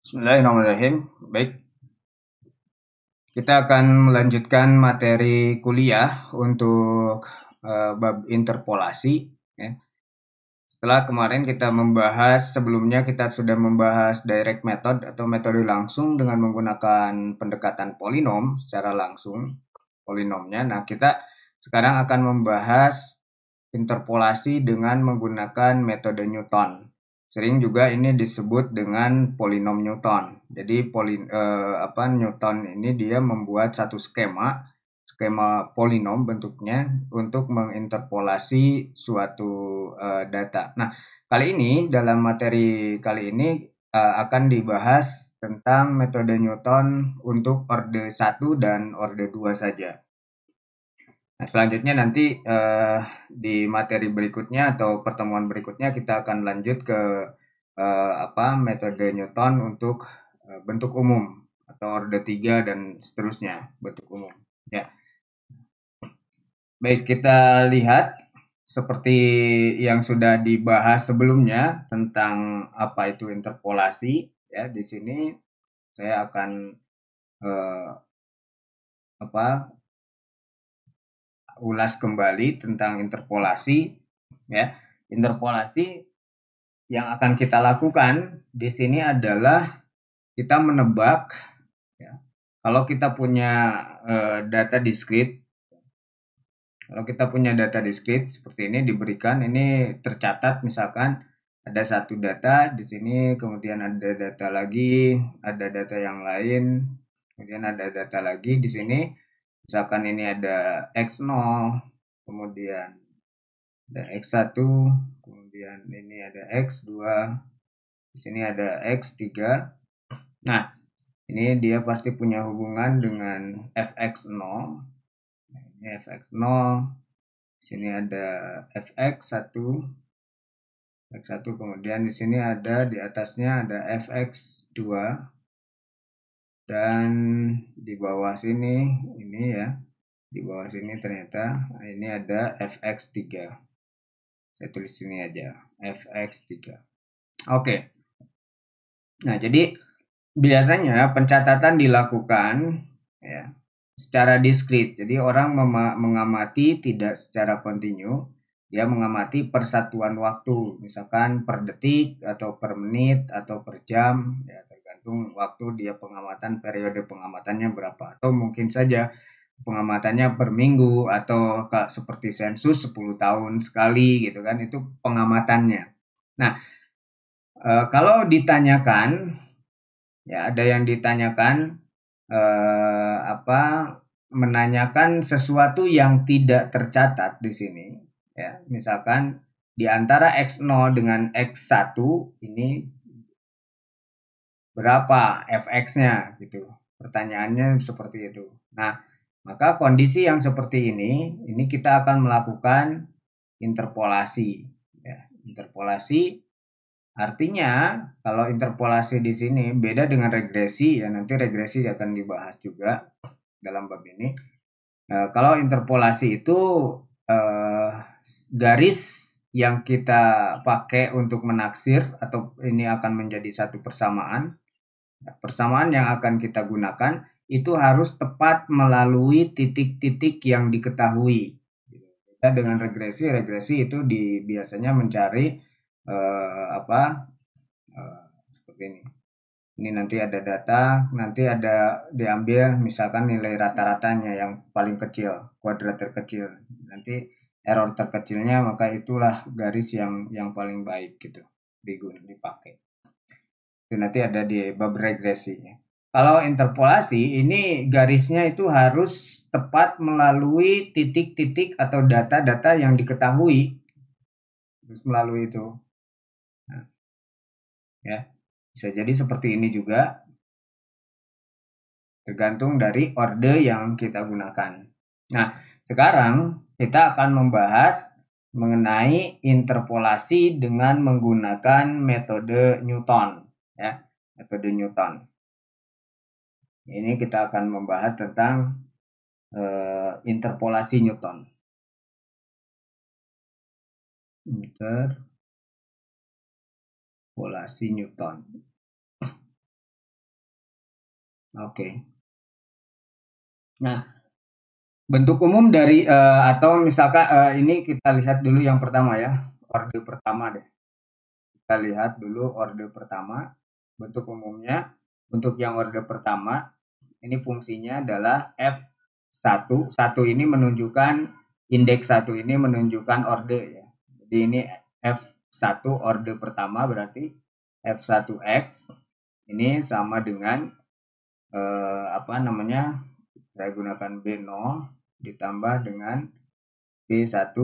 Bismillahirrahmanirrahim. Baik, kita akan melanjutkan materi kuliah untuk bab interpolasi. Ya. Setelah kemarin kita membahas, sebelumnya kita sudah membahas direct method atau metode langsung dengan menggunakan pendekatan polinom secara langsung, polinomnya. Nah, kita sekarang akan membahas interpolasi dengan menggunakan metode Newton. Sering juga ini disebut dengan polinom Newton. Jadi Newton ini dia membuat satu skema polinom bentuknya untuk menginterpolasi suatu data. Nah, kali ini dalam materi kali ini akan dibahas tentang metode Newton untuk orde 1 dan orde 2 saja. Nah, selanjutnya nanti di materi berikutnya atau pertemuan berikutnya kita akan lanjut ke metode Newton untuk bentuk umum atau orde 3 dan seterusnya bentuk umum. Ya. Baik, kita lihat seperti yang sudah dibahas sebelumnya tentang apa itu interpolasi. Ya, di sini saya akan eh, apa ulas kembali tentang interpolasi. Ya, interpolasi yang akan kita lakukan di sini adalah kita menebak. Ya, kalau kita punya data diskrit, kalau kita punya data diskrit seperti ini diberikan, ini tercatat misalkan ada satu data di sini, kemudian ada data lagi, ada data yang lain, kemudian ada data lagi di sini. Misalkan ini ada X0, kemudian ada X1, kemudian ini ada X2, di sini ada X3. Nah, ini dia pasti punya hubungan dengan fx0. Ini fx0. Di sini ada fx1. X1 kemudian di sini ada di atasnya ada fx2 dan di bawah sini ini ya. Di bawah sini ternyata ini ada fx3. Saya tulis sini aja fx3. Oke. Nah, jadi biasanya pencatatan dilakukan ya secara diskrit. Jadi orang mengamati tidak secara kontinu, dia mengamati persatuan waktu, misalkan per detik atau per menit atau per jam, ya tergantung waktu dia pengamatan, periode pengamatannya berapa. Atau mungkin saja pengamatannya per minggu atau seperti sensus 10 tahun sekali gitu kan, itu pengamatannya. Nah, kalau ditanyakan ya ada yang ditanyakan apa menanyakan sesuatu yang tidak tercatat di sini ya. Misalkan di antara X0 dengan X1 ini berapa fx-nya gitu. Pertanyaannya seperti itu. Nah, maka kondisi yang seperti ini kita akan melakukan interpolasi ya. Interpolasi artinya, kalau interpolasi di sini beda dengan regresi, ya nanti regresi akan dibahas juga dalam bab ini. Kalau interpolasi itu eh, garis yang kita pakai untuk menaksir atau ini akan menjadi satu persamaan. Persamaan yang akan kita gunakan itu harus tepat melalui titik-titik yang diketahui. Beda dengan regresi, regresi itu biasanya mencari apa seperti ini. Ini nanti ada data, nanti ada diambil misalkan nilai rata-ratanya yang paling kecil, kuadrat terkecil. Nanti error terkecilnya maka itulah garis yang paling baik gitu dipakai. Itu nanti ada di bab regresi. Kalau interpolasi ini garisnya itu harus tepat melalui titik-titik atau data-data yang diketahui. Harus melalui itu. Nah, ya. Bisa jadi seperti ini juga. Tergantung dari orde yang kita gunakan. Nah, sekarang kita akan membahas mengenai interpolasi dengan menggunakan metode Newton, ya, metode Newton. Ini kita akan membahas tentang interpolasi Newton. Interpolasi Newton. Oke. Nah, bentuk umum dari atau misalkan ini kita lihat dulu yang pertama ya, orde pertama deh. Kita lihat dulu orde pertama, bentuk umumnya. Untuk yang orde pertama, ini fungsinya adalah F1. Satu ini menunjukkan indeks 1 ini menunjukkan orde ya. Jadi ini F1 orde pertama berarti F1X ini sama dengan apa namanya? Saya gunakan B0 ditambah dengan B1,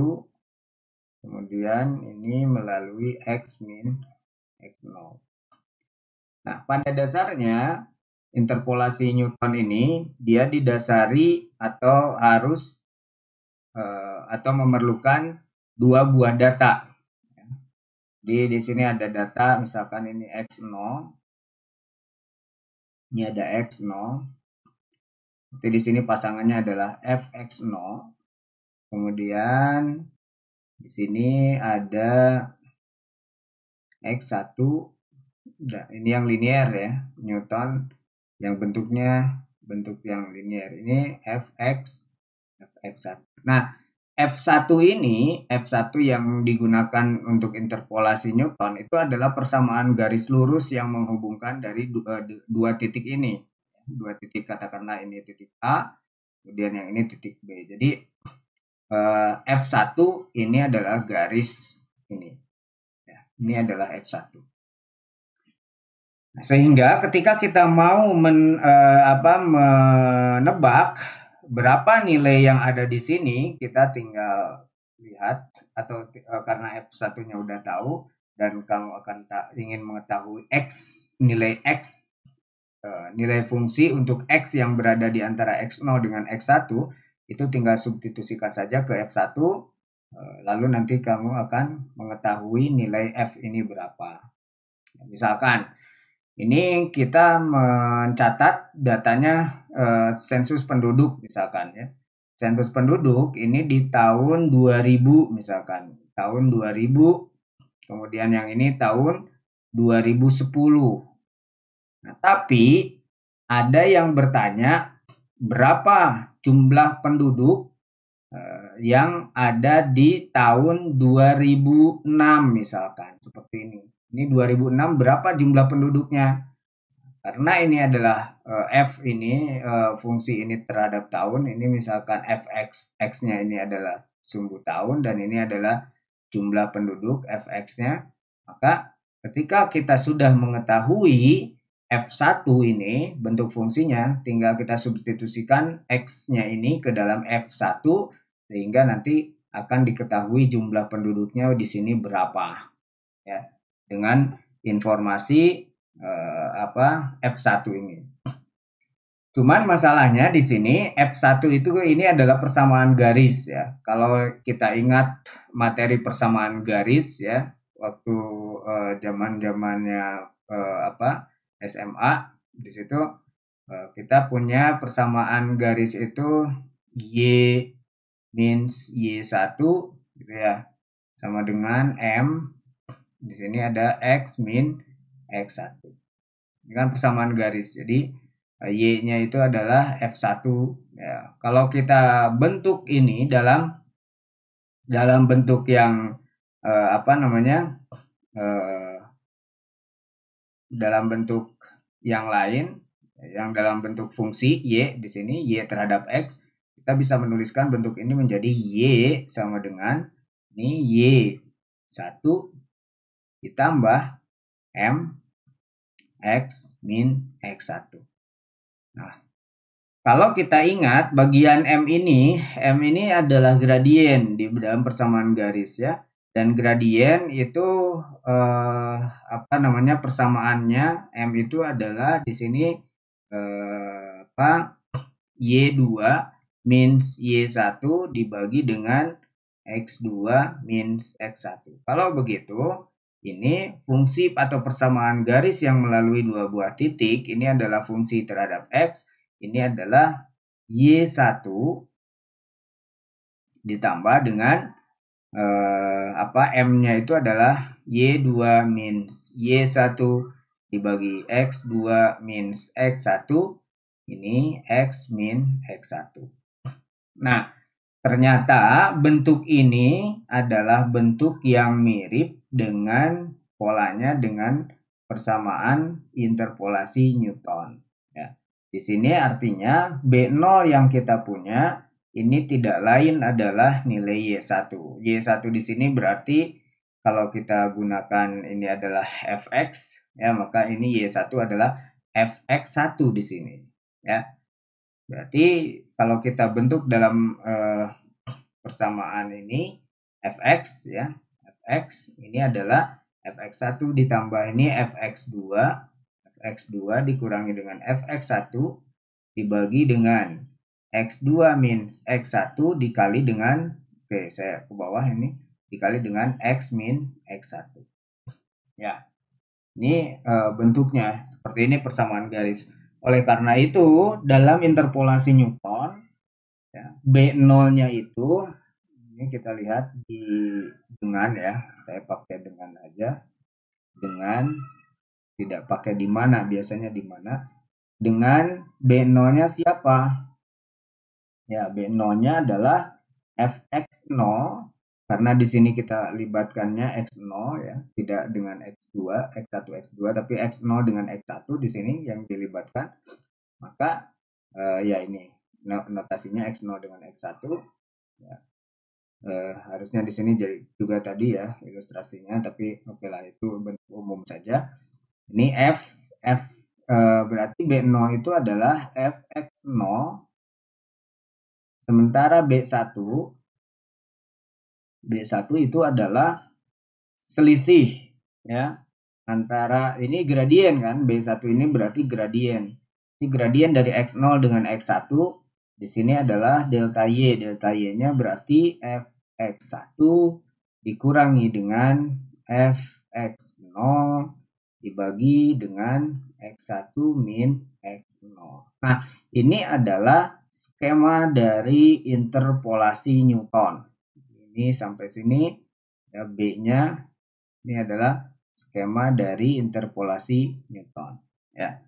kemudian ini melalui X min X0. Nah, pada dasarnya interpolasi Newton ini dia didasari atau harus atau memerlukan dua buah data. Di sini ada data, misalkan ini X0, ini ada X0. Jadi di sini pasangannya adalah Fx0. Kemudian di sini ada X1. Nah, ini yang linear ya, Newton yang bentuknya bentuk yang linear. Ini Fx1. Nah, F1 ini, F1 yang digunakan untuk interpolasi Newton itu adalah persamaan garis lurus yang menghubungkan dari dua titik ini. Dua titik, katakanlah ini titik A, kemudian yang ini titik B. Jadi F1 ini adalah garis ini. Ya, ini adalah F1. Sehingga ketika kita mau menebak berapa nilai yang ada di sini, kita tinggal lihat atau karena F1-nya udah tahu dan kamu akan ingin mengetahui nilai X, nilai fungsi untuk X yang berada di antara X0 dengan X1, itu tinggal substitusikan saja ke F1, lalu nanti kamu akan mengetahui nilai F ini berapa. Misalkan ini kita mencatat datanya sensus penduduk misalkan ya. Sensus penduduk ini di tahun 2000 misalkan. Tahun 2000, kemudian yang ini tahun 2010. Nah, tapi ada yang bertanya berapa jumlah penduduk yang ada di tahun 2006 misalkan, seperti ini. Ini 2006 berapa jumlah penduduknya? Karena ini adalah F ini fungsi ini terhadap tahun, ini misalkan Fx, X-nya ini adalah sumbu tahun dan ini adalah jumlah penduduk Fx-nya. Maka ketika kita sudah mengetahui F1 ini bentuk fungsinya, tinggal kita substitusikan X-nya ini ke dalam F1 sehingga nanti akan diketahui jumlah penduduknya di sini berapa. Ya, dengan informasi F1 ini. Cuman masalahnya di sini F1 itu ini adalah persamaan garis ya. Kalau kita ingat materi persamaan garis ya, waktu zaman-zamannya SMA, di situ kita punya persamaan garis itu Y means Y1 gitu ya. Sama dengan M, di sini ada X min X1. Ini kan persamaan garis. Jadi Y-nya itu adalah F1 ya. Kalau kita bentuk ini dalam bentuk yang dalam bentuk yang lain, yang dalam bentuk fungsi Y di sini, Y terhadap X, kita bisa menuliskan bentuk ini menjadi Y sama dengan ini Y1 ditambah M X min X1. Nah, kalau kita ingat bagian M ini adalah gradien di dalam persamaan garis ya. Dan gradien itu persamaannya M itu adalah di sini Y2 means Y1 dibagi dengan X2 means X1. Kalau begitu, ini fungsi atau persamaan garis yang melalui dua buah titik, ini adalah fungsi terhadap X, ini adalah Y1 ditambah dengan M-nya itu adalah Y2 means Y1 dibagi X2 means X1 Ini X min X1. Nah, ternyata bentuk ini adalah bentuk yang mirip dengan polanya dengan persamaan interpolasi Newton. Ya. Di sini artinya B0 yang kita punya ini tidak lain adalah nilai Y1. Y1 di sini berarti kalau kita gunakan ini adalah Fx, ya maka ini Y1 adalah Fx1 di sini. Ya. Berarti kalau kita bentuk dalam persamaan ini fx ya. Fx ini adalah fx1 ditambah ini fx2. Fx2 dikurangi dengan fx1 dibagi dengan x2 min x1 dikali dengan saya ke bawah ini dikali dengan x min x1. Ya. Ini bentuknya seperti ini persamaan garis. Oleh karena itu, dalam interpolasi Newton, ya, B0-nya itu, ini kita lihat dengan ya, saya pakai dengan aja, dengan, tidak pakai di mana, biasanya di mana, dengan B0-nya siapa? Ya, B0-nya adalah Fx0, karena di sini kita libatkannya X0 ya, tidak dengan X2, X1, X2, tapi X0 dengan X1 di sini yang dilibatkan. Maka ya ini notasinya X0 dengan X1 ya. Harusnya di sini jadi juga tadi ya ilustrasinya, tapi oke lah itu bentuk umum saja. Ini F berarti B0 itu adalah Fx0 sementara B1 itu adalah selisih ya antara ini gradien kan, B1 ini berarti gradien. Ini gradien dari X0 dengan X1. Di sini adalah delta Y. Delta Y-nya berarti Fx1 dikurangi dengan Fx0 dibagi dengan X1 min X0. Nah, ini adalah skema dari interpolasi Newton. Ini sampai sini ya, B-nya ini adalah skema dari interpolasi Newton ya.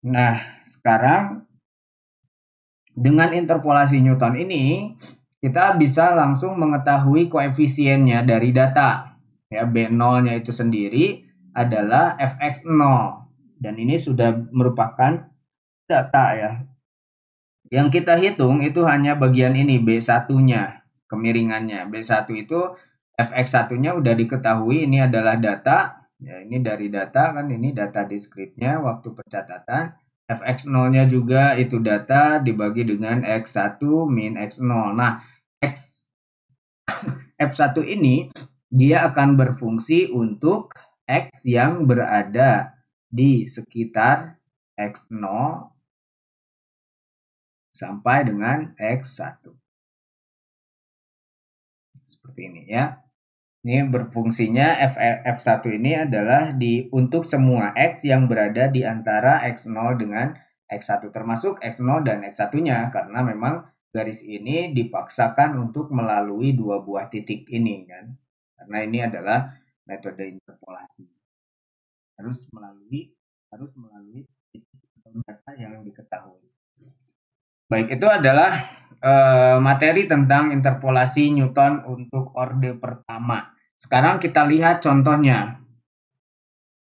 Nah, sekarang dengan interpolasi Newton ini kita bisa langsung mengetahui koefisiennya dari data. Ya, B0-nya itu sendiri adalah Fx0 dan ini sudah merupakan data ya. Yang kita hitung itu hanya bagian ini B1-nya, kemiringannya. B1 itu Fx1-nya udah diketahui, ini adalah data. Ya, ini dari data kan, ini data diskripnya waktu pencatatan. Fx0-nya juga itu data dibagi dengan X1 min X0. Nah, F1 ini dia akan berfungsi untuk X yang berada di sekitar X0 sampai dengan X1. Seperti ini ya. Ini berfungsinya F1 ini adalah untuk semua X yang berada di antara X0 dengan X1, termasuk X0 dan X1-nya, karena memang garis ini dipaksakan untuk melalui dua buah titik ini kan. Karena ini adalah metode interpolasi. Harus melalui titik atau data yang diketahui. Baik, itu adalah materi tentang interpolasi Newton untuk orde pertama. Sekarang kita lihat contohnya.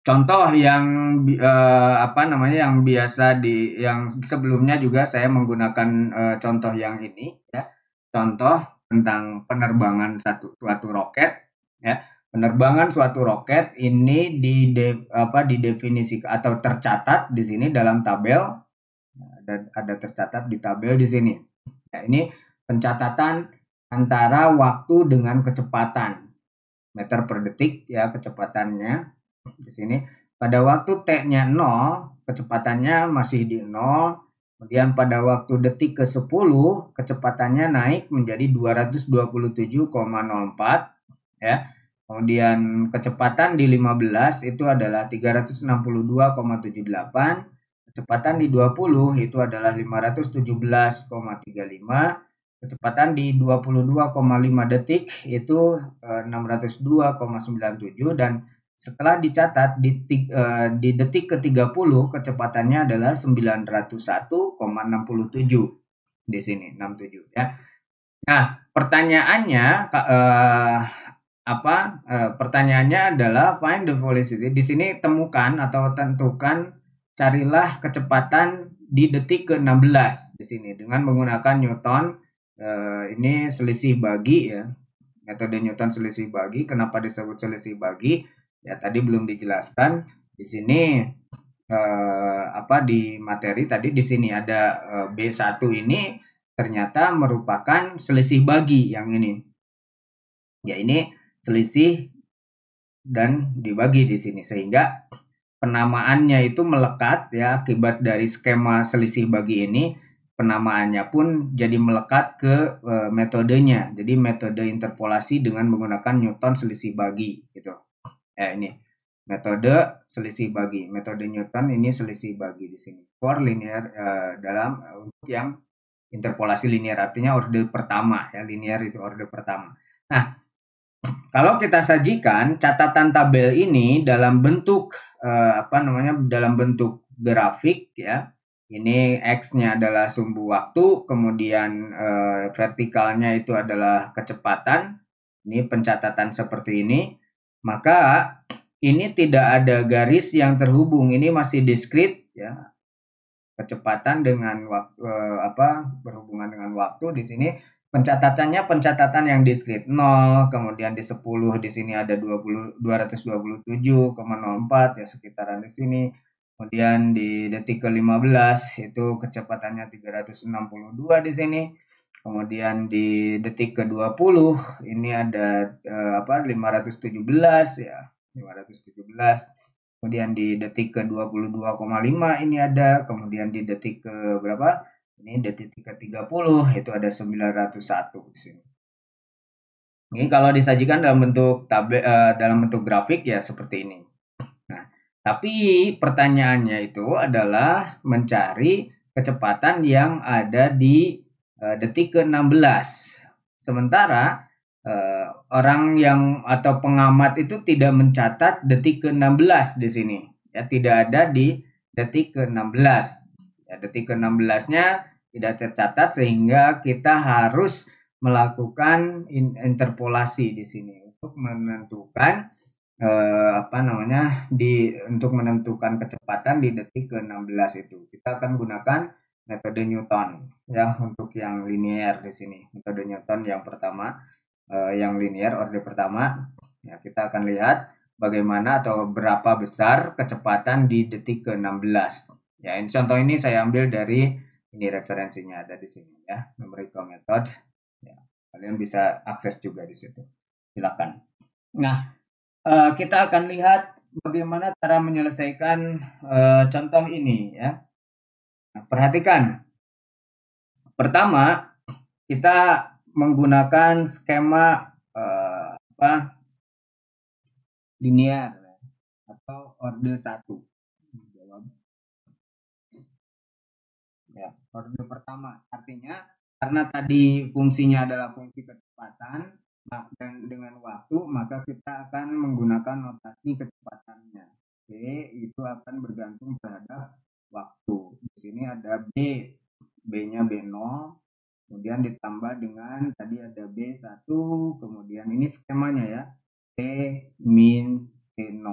Contoh yang yang biasa yang sebelumnya juga saya menggunakan contoh yang ini ya. Contoh tentang penerbangan suatu roket ya. Penerbangan suatu roket ini didefinisikan atau tercatat di sini dalam tabel. Ada tercatat di tabel di sini. Ya, ini pencatatan antara waktu dengan kecepatan. Meter per detik ya kecepatannya. Di sini pada waktu T-nya 0, kecepatannya masih di 0. Kemudian pada waktu detik ke-10, kecepatannya naik menjadi 227,04 ya. Kemudian kecepatan di 15 itu adalah 362,78. Kecepatan di 20 itu adalah 517,35. Kecepatan di 22,5 detik itu 602,97 dan setelah dicatat di detik ke-30 kecepatannya adalah 901,67 di sini 67 ya. Nah, pertanyaannya pertanyaannya adalah find the velocity. Di sini temukan atau tentukan, carilah kecepatan di detik ke-16 di sini dengan menggunakan Newton. Ini selisih bagi ya. Metode Newton selisih bagi. Kenapa disebut selisih bagi? Ya tadi belum dijelaskan. Di sini di materi tadi di sini ada B1 ini ternyata merupakan selisih bagi yang ini. Ya ini selisih dan dibagi di sini sehingga penamaannya itu melekat ya akibat dari skema selisih bagi ini. Penamaannya pun jadi melekat ke metodenya. Jadi metode interpolasi dengan menggunakan Newton selisih bagi gitu. Ini metode selisih bagi. Metode Newton ini selisih bagi di sini. For linear untuk yang interpolasi linear artinya orde pertama ya, linear itu orde pertama. Nah, kalau kita sajikan catatan tabel ini dalam bentuk dalam bentuk grafik ya. Ini X-nya adalah sumbu waktu, kemudian vertikalnya itu adalah kecepatan. Ini pencatatan seperti ini. Maka ini tidak ada garis yang terhubung. Ini masih diskrit ya. Kecepatan dengan waktu berhubungan dengan waktu di sini. Pencatatannya pencatatan yang diskrit 0, kemudian di 10 di sini ada 227,04 ya sekitaran di sini. Kemudian di detik ke-15 itu kecepatannya 362 di sini. Kemudian di detik ke-20 ini ada 517 ya, 517. Kemudian di detik ke-22,5 ini ada, kemudian di detik ke berapa? Ini detik ke-30 itu ada 901 di sini. Ini kalau disajikan dalam bentuk dalam bentuk grafik ya seperti ini. Nah, tapi pertanyaannya itu adalah mencari kecepatan yang ada di detik ke-16. Sementara orang yang atau pengamat itu tidak mencatat detik ke-16 di sini. Ya, tidak ada di detik ke-16. Ya, detik ke-16-nya tidak tercatat sehingga kita harus melakukan interpolasi di sini untuk menentukan untuk menentukan kecepatan di detik ke-16 itu. Kita akan gunakan metode Newton ya untuk yang linear di sini. Metode Newton yang pertama, yang linear orde pertama. Ya, kita akan lihat bagaimana atau berapa besar kecepatan di detik ke-16. Ya, ini contoh ini saya ambil dari ini referensinya ada di sini ya, numerical method. Ya, kalian bisa akses juga di situ. Silakan. Nah, kita akan lihat bagaimana cara menyelesaikan contoh ini ya. Nah, perhatikan. Pertama, kita menggunakan skema linear atau orde 1. Ya, orde pertama. Artinya karena tadi fungsinya adalah fungsi kecepatan dan dengan waktu, maka kita akan menggunakan notasi kecepatannya. B itu akan bergantung terhadap waktu. Di sini ada B, B-nya B0, kemudian ditambah dengan tadi ada B1, kemudian ini skemanya ya, T min T0.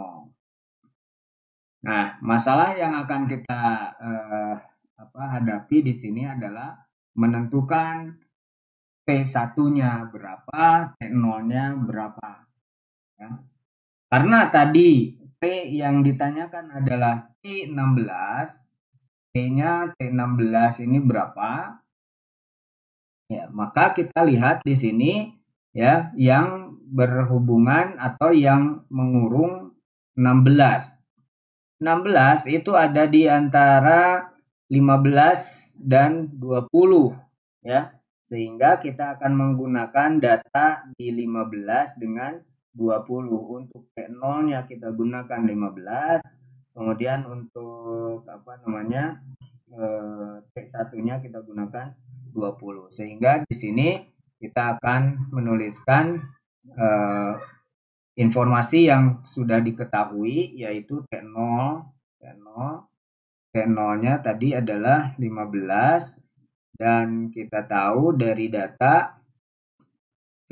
Nah, masalah yang akan kita hadapi di sini adalah menentukan T1-nya berapa, T0-nya berapa. Ya. Karena tadi T yang ditanyakan adalah T16, T-nya T16 ini berapa? Ya, maka kita lihat di sini ya yang berhubungan atau yang mengurung 16. 16 itu ada di antara 15 dan 20 ya. Sehingga kita akan menggunakan data di 15 dengan 20. Untuk T0-nya kita gunakan 15. Kemudian untuk T1-nya kita gunakan 20. Sehingga di sini kita akan menuliskan informasi yang sudah diketahui yaitu T0-nya tadi adalah 15 dan kita tahu dari data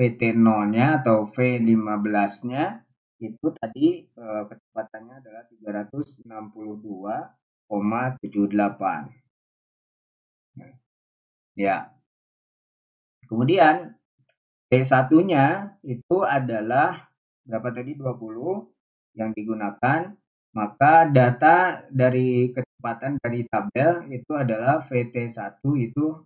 VT0-nya atau V15-nya itu tadi kecepatannya adalah 362,78. Ya. Kemudian T1-nya itu adalah berapa tadi? 20 yang digunakan. Maka data dari kecepatan dari tabel itu adalah VT1 itu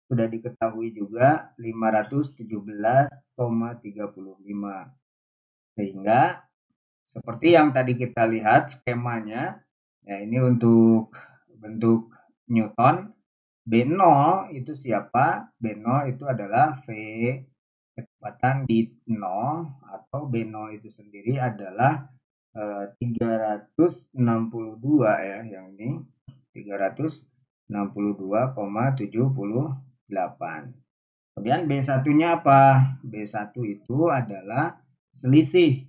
sudah diketahui juga 517,35. Sehingga seperti yang tadi kita lihat skemanya, ya ini untuk bentuk Newton. B0 itu siapa? B0 itu adalah V kecepatan di 0 atau B0 itu sendiri adalah 362 ya, yang ini 362,78. Kemudian B1-nya apa? B1 itu adalah selisih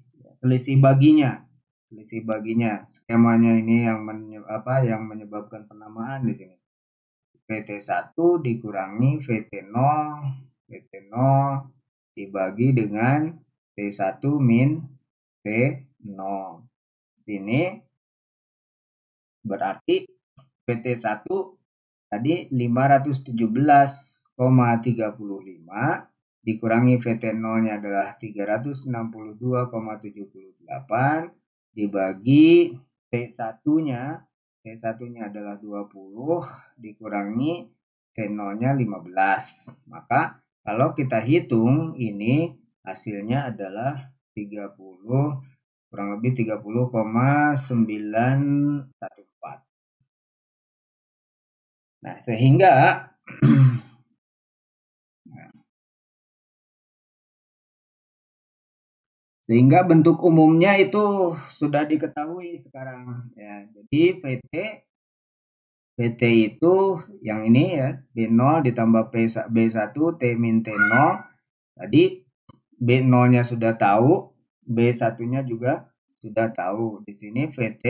baginya. Selisih baginya. Skemanya ini yang menyebabkan penamaan di sini. VT1 dikurangi VT0 dibagi dengan T1 min T0. Sini berarti VT1 tadi 517,35 dikurangi VT0-nya adalah 362,78 dibagi T1-nya adalah 20 dikurangi T0-nya 15. Maka kalau kita hitung ini hasilnya adalah 30 kurang lebih 30,914. Nah, sehingga bentuk umumnya itu sudah diketahui sekarang ya. Jadi VT itu yang ini ya, B0 ditambah B1 T min T0. Tadi B0-nya sudah tahu, B1-nya juga sudah tahu. Di sini VT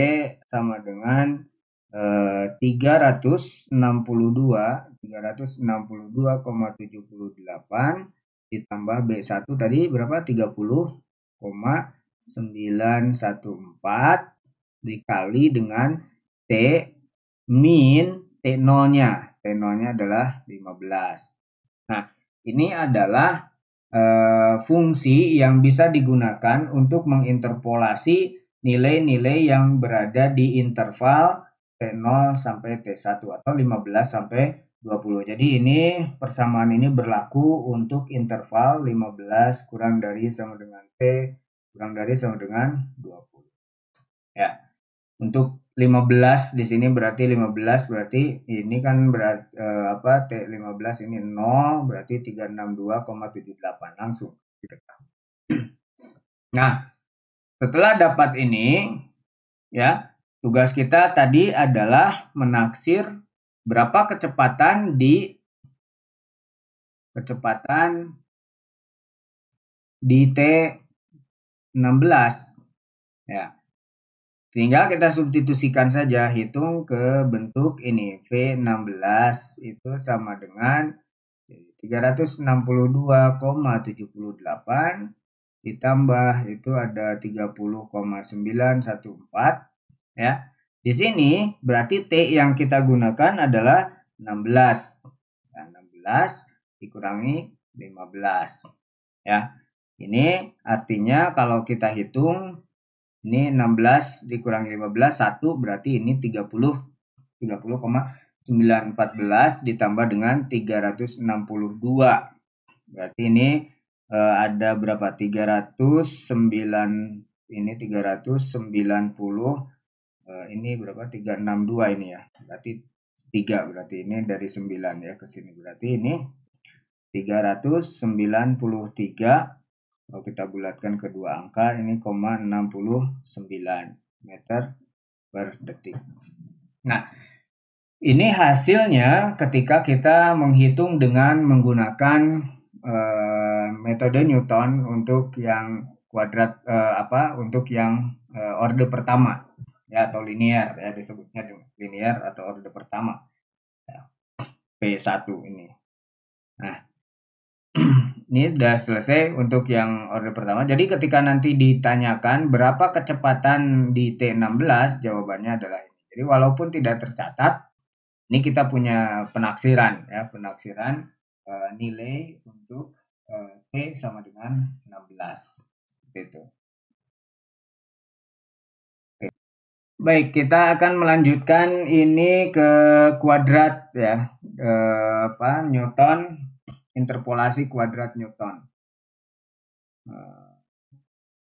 sama dengan 362,78 ditambah B1 tadi berapa? 30,914 dikali dengan T min T0-nya. T0-nya adalah 15. Nah, ini adalah fungsi yang bisa digunakan untuk menginterpolasi nilai-nilai yang berada di interval T0 sampai T1 atau 15 sampai 20. Jadi ini persamaan ini berlaku untuk interval 15 kurang dari sama dengan T kurang dari sama dengan 20. Ya. Untuk 15 di sini berarti 15 berarti ini kan berarti T15 ini 0 berarti 362,78 langsung diketahui. Nah, setelah dapat ini ya, tugas kita tadi adalah menaksir berapa kecepatan di T16 ya. Sehingga kita substitusikan saja, hitung ke bentuk ini. V16 itu sama dengan 362,78 ditambah itu ada 30,914 ya. Di sini berarti T yang kita gunakan adalah 16. Ya, 16 dikurangi 15 ya. Ini artinya kalau kita hitung ini 16 dikurangi 15, 1 berarti ini 30,914 ditambah dengan 362. Berarti ini ada berapa? 390, ini berapa? 362 ini ya. Berarti 3, berarti ini dari 9 ya ke sini. Berarti ini 393. Kalau kita bulatkan kedua angka ini 0,69 meter per detik. Nah, ini hasilnya ketika kita menghitung dengan menggunakan metode Newton untuk yang kuadrat untuk yang orde pertama ya, atau linear ya, disebutnya linear atau orde pertama ya, P1 ini. Nah, ini sudah selesai untuk yang orde pertama. Jadi ketika nanti ditanyakan berapa kecepatan di T16, jawabannya adalah ini. Jadi walaupun tidak tercatat, ini kita punya penaksiran ya, penaksiran nilai untuk T sama dengan 16. Seperti itu. Oke. Baik, kita akan melanjutkan ini ke kuadrat ya. Newton, interpolasi kuadrat Newton.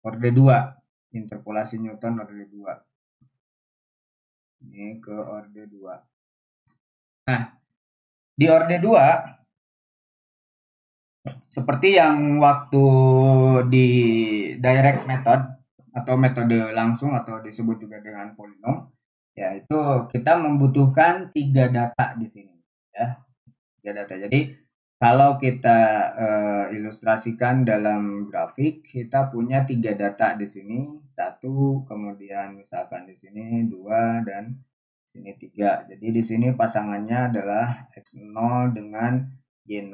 Orde 2, interpolasi Newton orde 2. Ini ke orde 2. Nah, di orde 2 seperti yang waktu di direct method atau metode langsung atau disebut juga dengan polinom, ya itu kita membutuhkan 3 data di sini ya. 3 data. Jadi kalau kita ilustrasikan dalam grafik, kita punya 3 data di sini, 1, kemudian misalkan di sini 2 dan di sini 3. Jadi di sini pasangannya adalah x0 dengan y0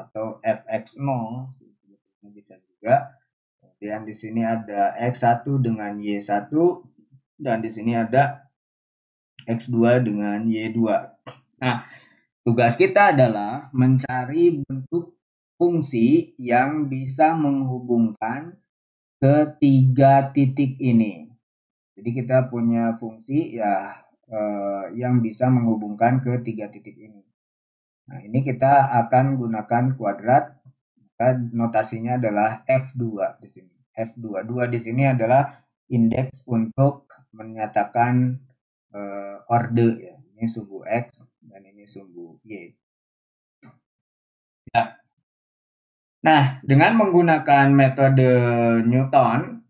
atau fx0 bisa juga. Kemudian di sini ada x1 dengan y1 dan di sini ada x2 dengan y2. Nah, tugas kita adalah mencari bentuk fungsi yang bisa menghubungkan ketiga titik ini. Jadi kita punya fungsi ya yang bisa menghubungkan ketiga titik ini. Nah, ini kita akan gunakan kuadrat. Maka notasinya adalah F2 di sini. F2. 2 di sini adalah indeks untuk menyatakan orde ya. Ini sumbu X dan ini sumbu Y. Ya. Nah, dengan menggunakan metode Newton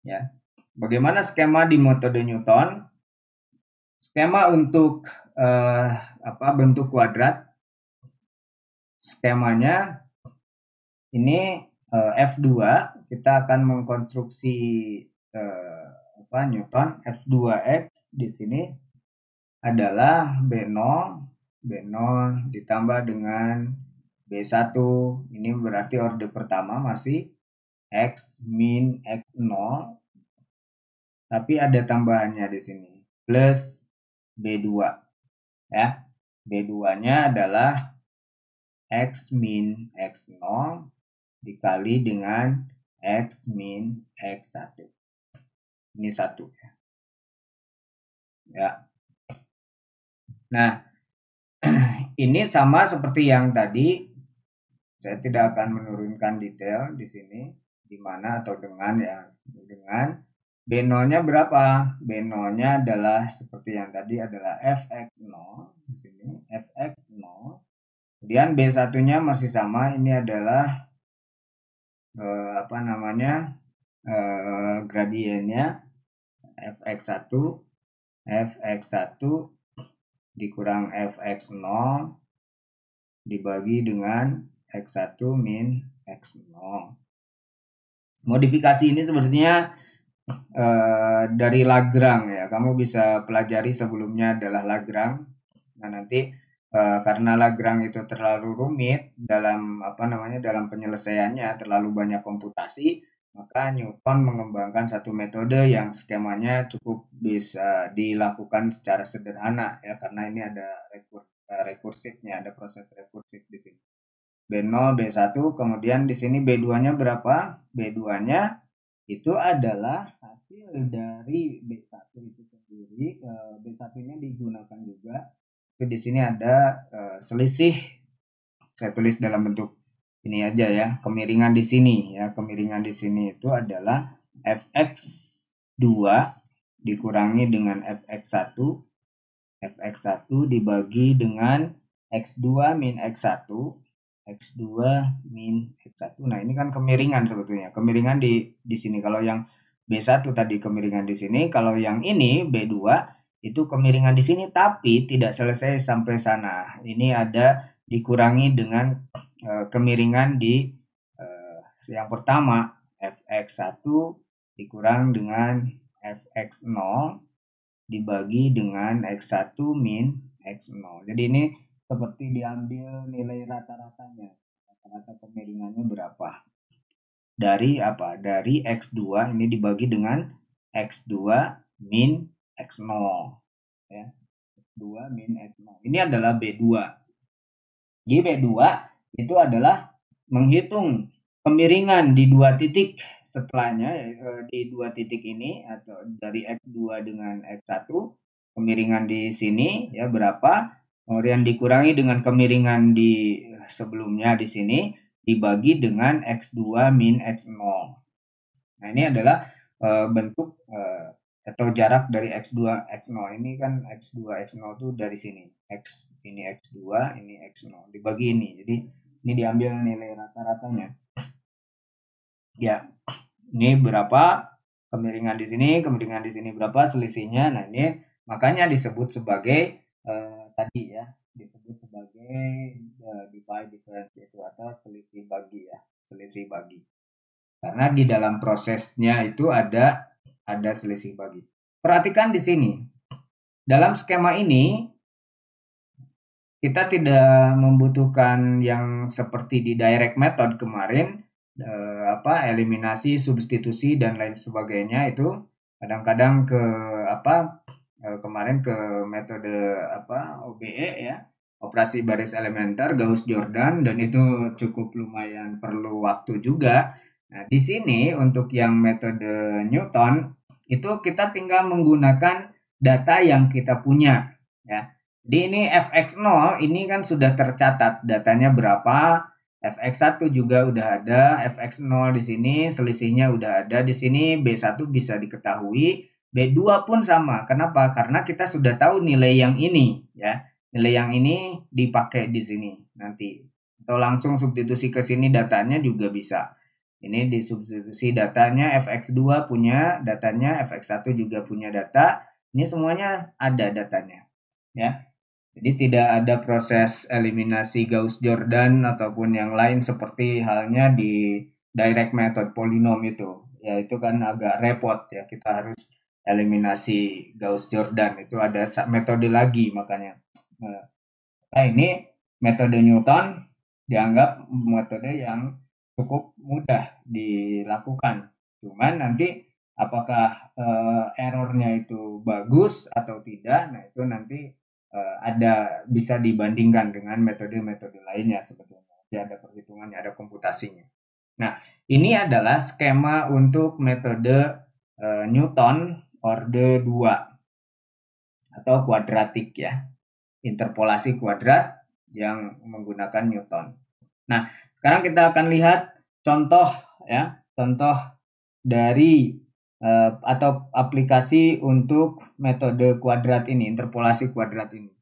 ya. Bagaimana skema di metode Newton? Skema untuk bentuk kuadrat, skemanya ini F2, kita akan mengkonstruksi Newton. F2X di sini adalah B0 ditambah dengan B1, ini berarti orde pertama masih X min X0, tapi ada tambahannya di sini plus B2 ya. B2-nya adalah X min X0 dikali dengan X min X1. Ini 1 ya. Nah, ini sama seperti yang tadi. Saya tidak akan menurunkan detail di sini di mana atau dengan ya. Dengan B0-nya berapa? B0-nya adalah seperti yang tadi adalah Fx0 di sini, Fx0. Kemudian B1-nya masih sama, ini adalah gradiennya Fx1 dikurang Fx0 dibagi dengan X1 min X0. Modifikasi ini sebenarnya dari Lagrange ya. Kamu bisa pelajari sebelumnya adalah Lagrange. Nah, nanti karena Lagrange itu terlalu rumit dalam dalam penyelesaiannya, terlalu banyak komputasi, maka Newton mengembangkan satu metode yang skemanya cukup bisa dilakukan secara sederhana ya, karena ini ada rekursifnya, ada proses rekursif di sini. B0, B1, kemudian di sini B2-nya berapa? B2-nya itu adalah hasil dari B1 itu sendiri. B1-nya digunakan juga. Tapi di sini ada selisih. Saya tulis dalam bentuk ini aja ya, kemiringan di sini ya. Kemiringan di sini itu adalah Fx2 dikurangi dengan Fx1. Fx1 dibagi dengan X2 min X1. X2 min X1. Nah, ini kan kemiringan sebetulnya. Kemiringan di sini. Kalau yang B1 tadi kemiringan di sini, kalau yang ini B2 itu kemiringan di sini tapi tidak selesai sampai sana. Ini ada dikurangi dengan kemiringan di yang pertama fx1 dikurang dengan fx0 dibagi dengan x1 min x0. Jadi ini seperti diambil nilai rata-ratanya. Rata-rata kemiringannya berapa? Dari apa? Dari x2 ini dibagi dengan x2 min x0. Ya. X2 min x0. Ini adalah B2. Di B2 itu adalah menghitung kemiringan di dua titik setelahnya, di dua titik ini atau dari X2 dengan X1, kemiringan di sini ya berapa, kemudian dikurangi dengan kemiringan di sebelumnya di sini dibagi dengan X2 min X0. Nah, ini adalah bentuk atau jarak dari X2 X0. Ini kan X2 X0 itu dari sini. X ini X2, ini X0 dibagi ini. Jadi ini diambil nilai rata-ratanya. Ya. Ini berapa kemiringan di sini berapa selisihnya. Nah, ini makanya disebut sebagai tadi ya, disebut sebagai divide difference itu atau selisih bagi ya, selisih bagi. Karena di dalam prosesnya itu ada selisih bagi. Perhatikan di sini. Dalam skema ini kita tidak membutuhkan yang seperti di direct method kemarin, eliminasi, substitusi dan lain sebagainya. Itu kadang-kadang ke kemarin ke metode OBE ya, operasi baris elementer Gauss-Jordan, dan itu cukup lumayan perlu waktu juga. Nah, di sini untuk yang metode Newton itu kita tinggal menggunakan data yang kita punya ya. Jadi ini fx0 ini kan sudah tercatat datanya berapa, fx1 juga udah ada, fx0 di sini selisihnya udah ada di sini, B1 bisa diketahui, B2 pun sama. Kenapa? Karena kita sudah tahu nilai yang ini ya. Nilai yang ini dipakai di sini nanti. Atau langsung substitusi ke sini datanya juga bisa. Ini disubstitusi datanya, fx2 punya datanya, fx1 juga punya data. Ini semuanya ada datanya ya. Jadi tidak ada proses eliminasi Gauss-Jordan ataupun yang lain seperti halnya di direct method polinom itu. Ya itu kan agak repot ya, kita harus eliminasi Gauss-Jordan, itu ada metode lagi makanya. Nah, ini metode Newton dianggap metode yang cukup mudah dilakukan. Cuman nanti apakah errornya itu bagus atau tidak, nah itu nanti ada bisa dibandingkan dengan metode-metode lainnya sebetulnya. Jadi ada perhitungannya, ada komputasinya. Nah, ini adalah skema untuk metode Newton orde 2 atau kuadratik ya. Interpolasi kuadrat yang menggunakan Newton. Nah, sekarang kita akan lihat contoh ya, contoh dari atau aplikasi untuk metode kuadrat ini, interpolasi kuadrat ini.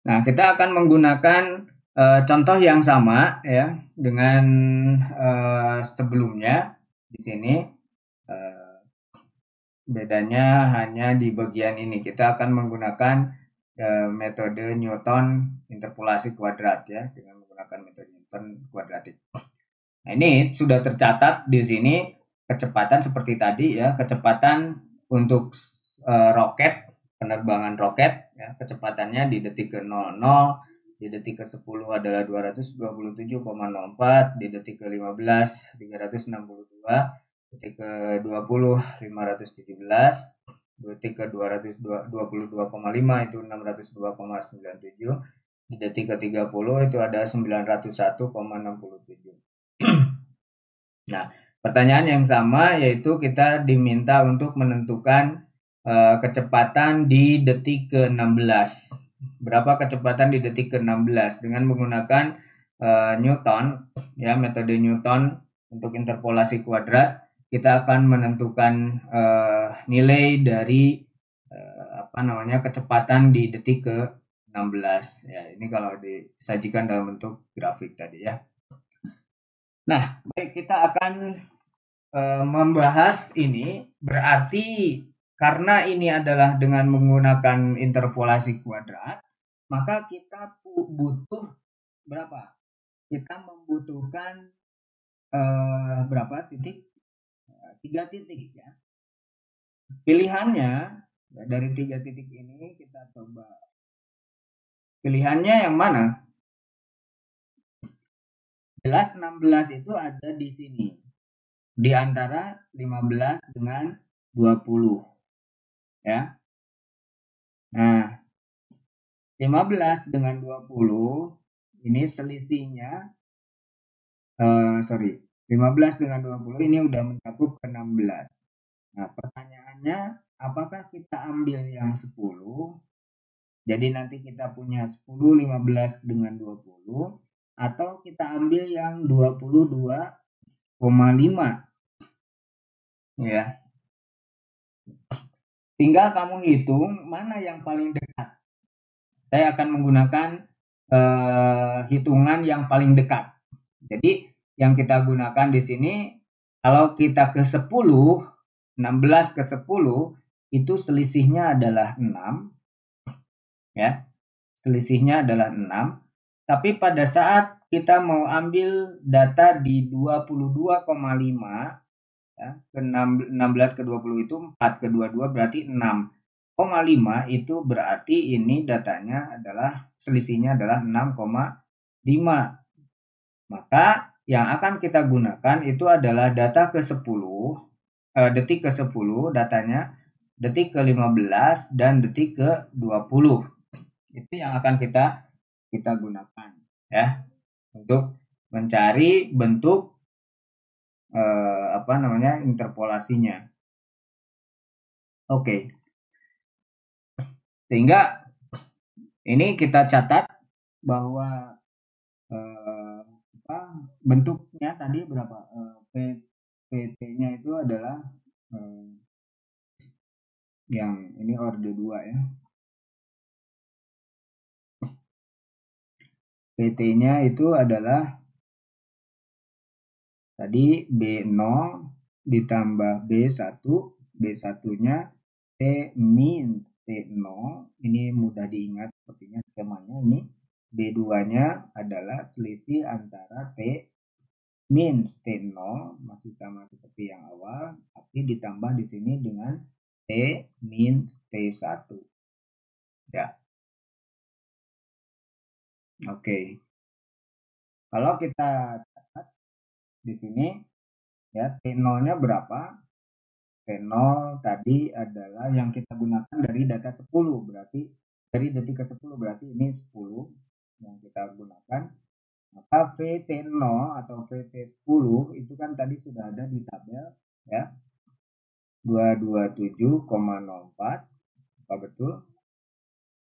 Nah, kita akan menggunakan contoh yang sama ya dengan sebelumnya. Di sini bedanya hanya di bagian ini. Kita akan menggunakan metode Newton interpolasi kuadrat ya, dengan menggunakan metode Newton kuadratik. Nah, ini sudah tercatat di sini kecepatan seperti tadi ya, kecepatan untuk roket, penerbangan roket ya, kecepatannya di detik ke-00, di detik ke-10 adalah 227,04, di detik ke-15 362, detik ke-20 517, detik ke-222,5 itu 602,97, di detik ke-30 itu ada 901,67. Nah, pertanyaan yang sama yaitu kita diminta untuk menentukan kecepatan di detik ke-16. Berapa kecepatan di detik ke-16 dengan menggunakan Newton ya, metode Newton untuk interpolasi kuadrat. Kita akan menentukan nilai dari kecepatan di detik ke-16 ya. Ini kalau disajikan dalam bentuk grafik tadi ya. Nah, baik, kita akan membahas ini, berarti karena ini adalah dengan menggunakan interpolasi kuadrat, maka kita butuh berapa? Kita membutuhkan berapa titik? 3 titik ya. Pilihannya dari 3 titik ini kita coba. Pilihannya yang mana? Jelas 16 itu ada di sini. Di antara 15 dengan 20. Ya. Nah, 15 dengan 20 ini selisihnya 15 dengan 20 ini udah mencakup ke 16. Nah, pertanyaannya apakah kita ambil yang 10? Jadi nanti kita punya 10, 15 dengan 20 atau kita ambil yang 22,5 ya. Tinggal kamu hitung mana yang paling dekat. Saya akan menggunakan hitungan yang paling dekat. Jadi yang kita gunakan di sini kalau kita ke 10, 16 ke 10 itu selisihnya adalah 6 ya. Selisihnya adalah 6. Tapi pada saat kita mau ambil data di 22,5 ya, ke 16 ke 20 itu 4 ke 22 berarti 6,5 itu berarti ini datanya adalah selisihnya adalah 6,5. Maka yang akan kita gunakan itu adalah data ke 10, detik ke 10 datanya, detik ke 15 dan detik ke 20. Itu yang akan kita gunakan ya untuk mencari bentuk interpolasinya. Oke. Sehingga ini kita catat bahwa bentuknya tadi berapa? PT-nya itu adalah yang ini orde 2 ya. PT-nya itu adalah tadi B0 ditambah B1, B1-nya T min T0, ini mudah diingat sepertinya skemanya ini. B2-nya adalah selisih antara T min T0 masih sama seperti yang awal, tapi ditambah di sini dengan T min T1. Ya. Oke. Kalau kita catat di sini ya T0-nya berapa? T0 tadi adalah yang kita gunakan dari data 10, berarti dari detik ke 10 berarti ini 10 yang kita gunakan. Maka VT0 atau VT10 itu kan tadi sudah ada di tabel ya. 227,04. Apa betul?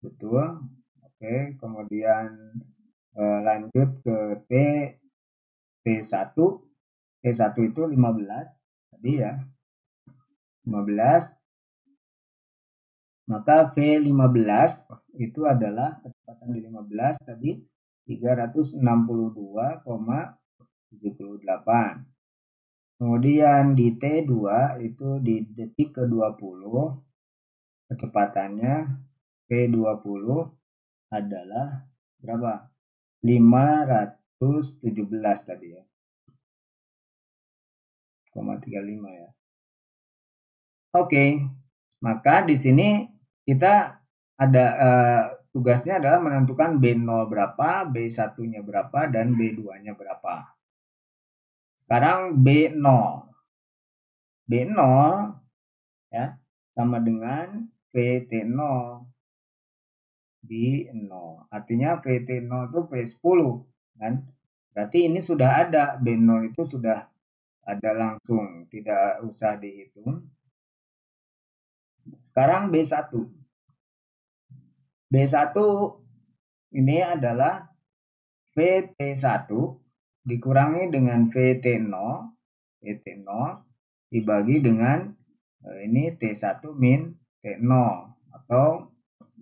Betul. Oke, kemudian lanjut ke T1. T1 itu 15 tadi ya. 15. Maka V15 itu adalah kecepatan di 15 tadi 362,78. Kemudian di T2 itu di detik ke-20 kecepatannya V20 adalah berapa? 517 tadi ya. 0,35 ya. Oke. Maka di sini kita ada tugasnya adalah menentukan B0 berapa, B1-nya berapa, dan B2-nya berapa. Sekarang B0. B0 ya sama dengan VT0 di 0. Artinya VT0 itu V10 kan. Berarti ini sudah ada, B0 itu sudah ada langsung, tidak usah dihitung. Sekarang B1. B1 ini adalah VT1 dikurangi dengan VT0 dibagi dengan ini T1 min T0 atau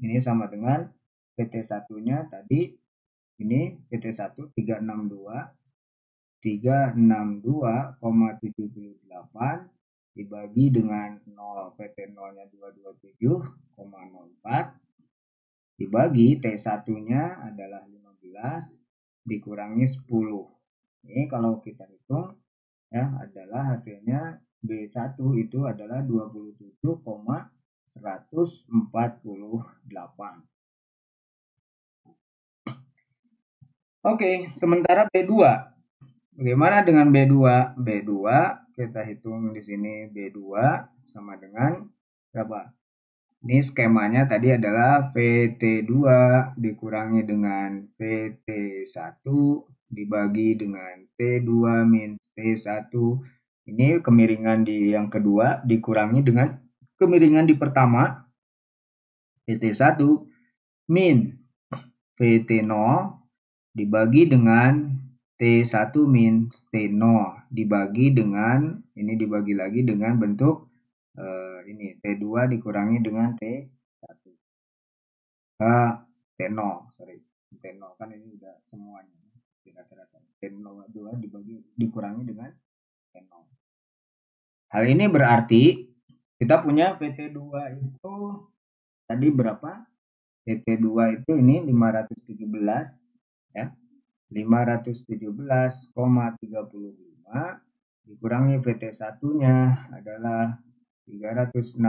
ini sama dengan PT1-nya tadi ini PT1 362,78 dibagi dengan 0, PT0-nya 227,04 dibagi T1-nya adalah 15 dikurangi 10. Ini kalau kita hitung ya, adalah hasilnya B1 itu adalah 27,148. Oke, sementara B2. Bagaimana dengan B2? B2 kita hitung di sini B2 sama dengan berapa? Ini skemanya tadi adalah VT2 dikurangi dengan VT1 dibagi dengan T2 min T1. Ini kemiringan di yang kedua dikurangi dengan kemiringan di pertama VT1 min VT0 dibagi dengan T1 min T0 dibagi dengan, ini dibagi lagi dengan bentuk ini T2 dikurangi dengan T1. T0, sorry. T0 kan ini udah semuanya. Rata-rata. T02 dikurangi dengan T0. Hal ini berarti kita punya PT2 itu tadi berapa? PT2 itu ini 517 ya. 517,35 dikurangi VT1-nya adalah 362,78,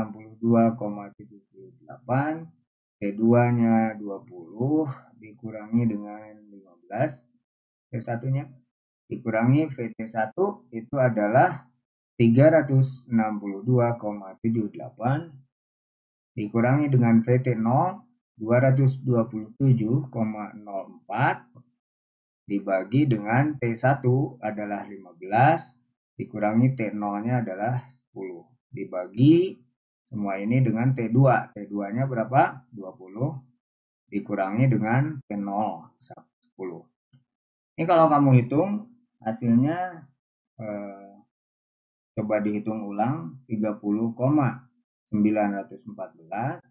T2-nya 20 dikurangi dengan 15, T1-nya dikurangi VT1 itu adalah 362,78 dikurangi dengan VT0 227,04 dibagi dengan T1 adalah 15 dikurangi T0-nya adalah 10 dibagi semua ini dengan T2. T2-nya berapa? 20 dikurangi dengan T0 10. Ini kalau kamu hitung hasilnya coba dihitung ulang 30,914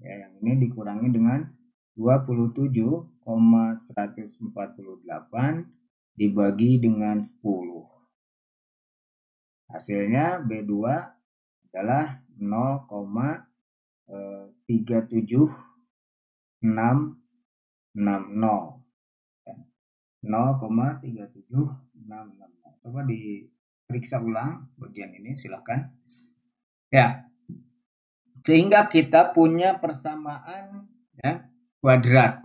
ya, yang ini dikurangi dengan 27,148 dibagi dengan 10. Hasilnya B2 adalah 0,37660. 0,37660. Coba diperiksa ulang bagian ini, silahkan. Ya, sehingga kita punya persamaan ya, kuadrat.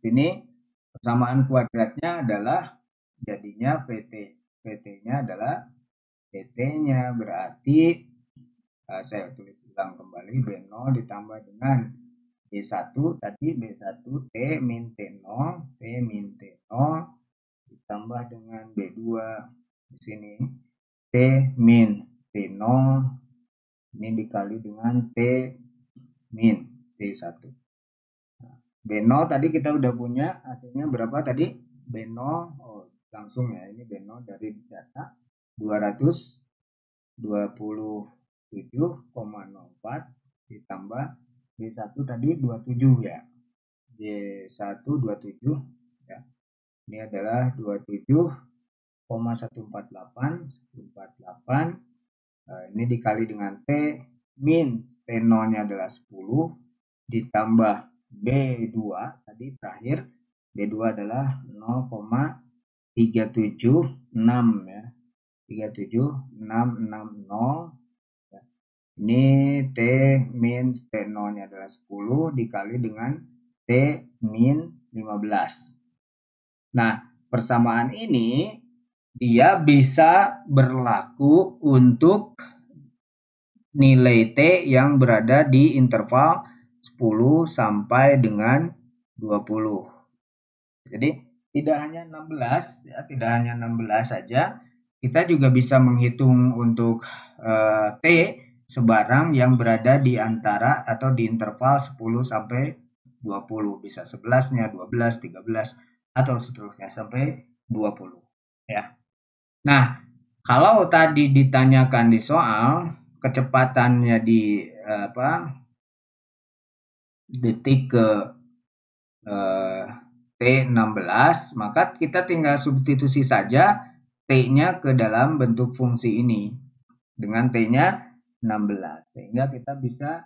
Ini persamaan kuadratnya adalah jadinya VT. VT-nya adalah VT-nya berarti saya tulis ulang kembali B0 ditambah dengan B1 tadi B1 T min T0 T min T0 ditambah dengan B2 di sini T min T0 ini dikali dengan T min T1. B0 tadi kita udah punya hasilnya berapa tadi? B0 langsung ya, ini B0 dari data 227,04 ditambah B1 tadi 27 ya. B1 27 ya. Ini adalah 27,148 ini dikali dengan T min T0-nya adalah 10 ditambah B2 tadi terakhir B2 adalah 0,376 ya. 37660 ya. Ini T min T0-nya adalah 10 dikali dengan T min 15. Nah, persamaan ini dia bisa berlaku untuk nilai T yang berada di interval 10 sampai dengan 20. Jadi tidak hanya 16 ya, tidak hanya 16 saja, kita juga bisa menghitung untuk T sebarang yang berada di antara atau di interval 10 sampai 20, bisa 11-nya, 12, 13 atau seterusnya sampai 20 ya. Nah, kalau tadi ditanyakan di soal kecepatannya di detik ke T16, maka kita tinggal substitusi saja T-nya ke dalam bentuk fungsi ini dengan T-nya 16, sehingga kita bisa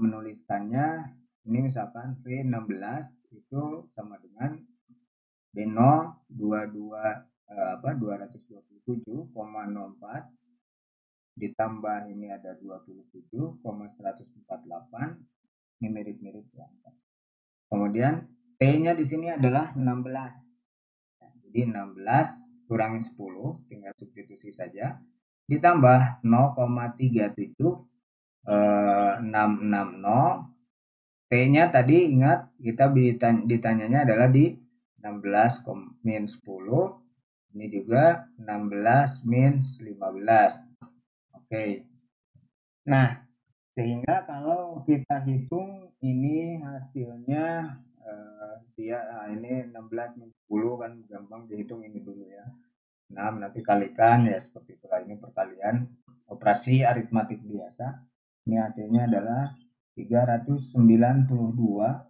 menuliskannya ini misalkan V16 itu sama dengan B0 22 227,04 ditambah ini ada 27,148, ini mirip-mirip ya. Kemudian T-nya di sini adalah 16. Jadi 16 kurangi 10, tinggal substitusi saja, ditambah 0,37660. T-nya tadi ingat kita ditanyanya adalah di 16 min 10, ini juga 16 min 15. Oke. Nah, sehingga kalau kita hitung ini hasilnya ini 16 min 10 kan gampang dihitung ini dulu ya. 6 nanti kalikan ya seperti itulah, ini perkalian operasi aritmatik biasa. Ini hasilnya adalah 392,19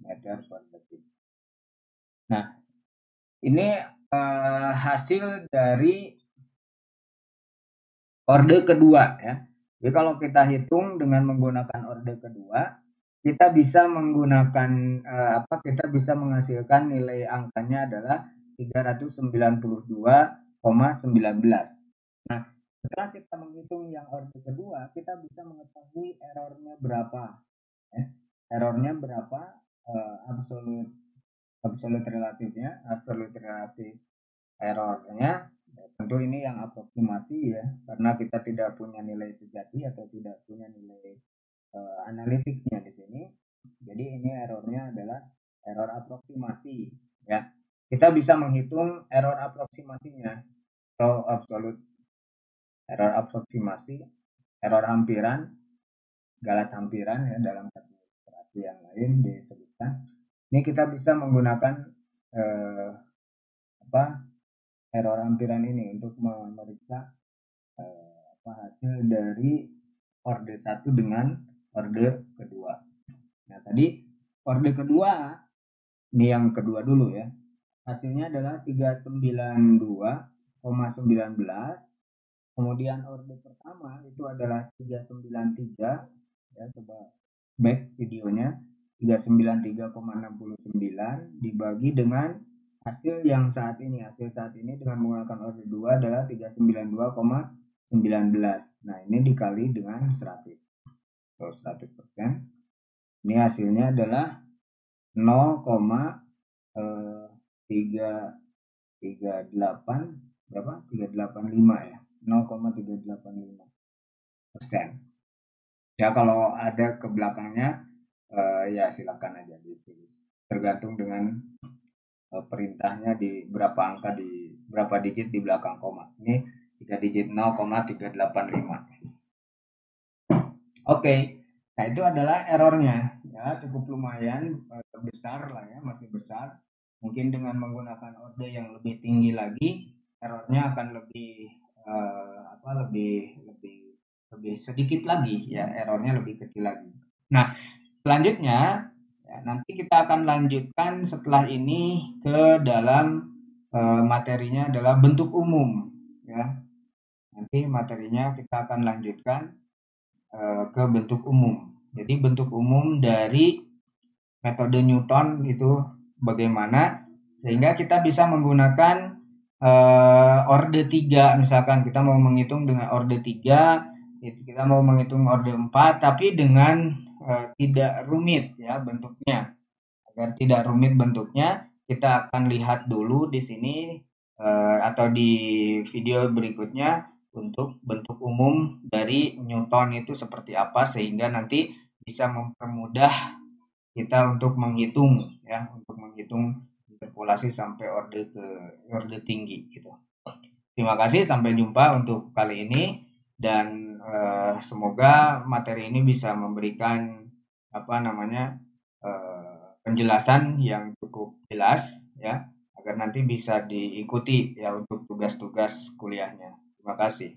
meter per detik. Nah, ini hasil dari orde kedua ya. Jadi kalau kita hitung dengan menggunakan orde kedua, kita bisa menggunakan kita bisa menghasilkan nilai angkanya adalah 392,19. Nah, setelah kita menghitung yang orde kedua, kita bisa mengetahui errornya berapa. Errornya berapa, absolute relatif errornya. Tentu ini yang aproksimasi ya, karena kita tidak punya nilai sejati atau tidak punya nilai analitiknya di sini. Jadi ini errornya adalah error aproksimasi ya. Kita bisa menghitung error aproksimasinya atau absolute error aproksimasi, error hampiran, galat hampiran ya, dalam satu operasi yang lain disebutkan. Ini kita bisa menggunakan error hampiran ini untuk memeriksa hasil dari orde 1 dengan orde kedua. Nah, tadi orde kedua, ini yang kedua dulu ya. Hasilnya adalah 392,19. Kemudian orde pertama itu adalah 393 ya, coba back videonya. 393,69 dibagi dengan hasil yang saat ini. Hasil saat ini dengan menggunakan orde 2 adalah 392,19. Nah, ini dikali dengan 100. Kalau 100%. Ini hasilnya adalah 0,385 berapa? 385 ya. 0,385%. Ya, kalau ada ke belakangnya ya silakan aja ditulis. Tergantung dengan perintahnya di berapa angka, di berapa digit di belakang koma. Ini 3 digit 0,385. Oke. Nah, itu adalah errornya ya, cukup lumayan besar lah ya, masih besar. Mungkin dengan menggunakan orde yang lebih tinggi lagi, errornya akan lebih lebih sedikit lagi ya, errornya lebih kecil lagi. Nah, selanjutnya ya, nanti kita akan lanjutkan setelah ini ke dalam materinya adalah bentuk umum ya. Nanti materinya kita akan lanjutkan ke bentuk umum. Jadi bentuk umum dari metode Newton itu bagaimana, sehingga kita bisa menggunakan orde 3. Misalkan kita mau menghitung dengan orde 3, kita mau menghitung orde 4, tapi dengan tidak rumit ya bentuknya. Agar tidak rumit bentuknya, kita akan lihat dulu di sini atau di video berikutnya untuk bentuk umum dari Newton itu seperti apa, sehingga nanti bisa mempermudah kita untuk menghitung ya, untuk menghitung interpolasi sampai orde tinggi gitu. Terima kasih, sampai jumpa untuk kali ini, dan semoga materi ini bisa memberikan penjelasan yang cukup jelas ya, agar nanti bisa diikuti ya untuk tugas-tugas kuliahnya. Terima kasih.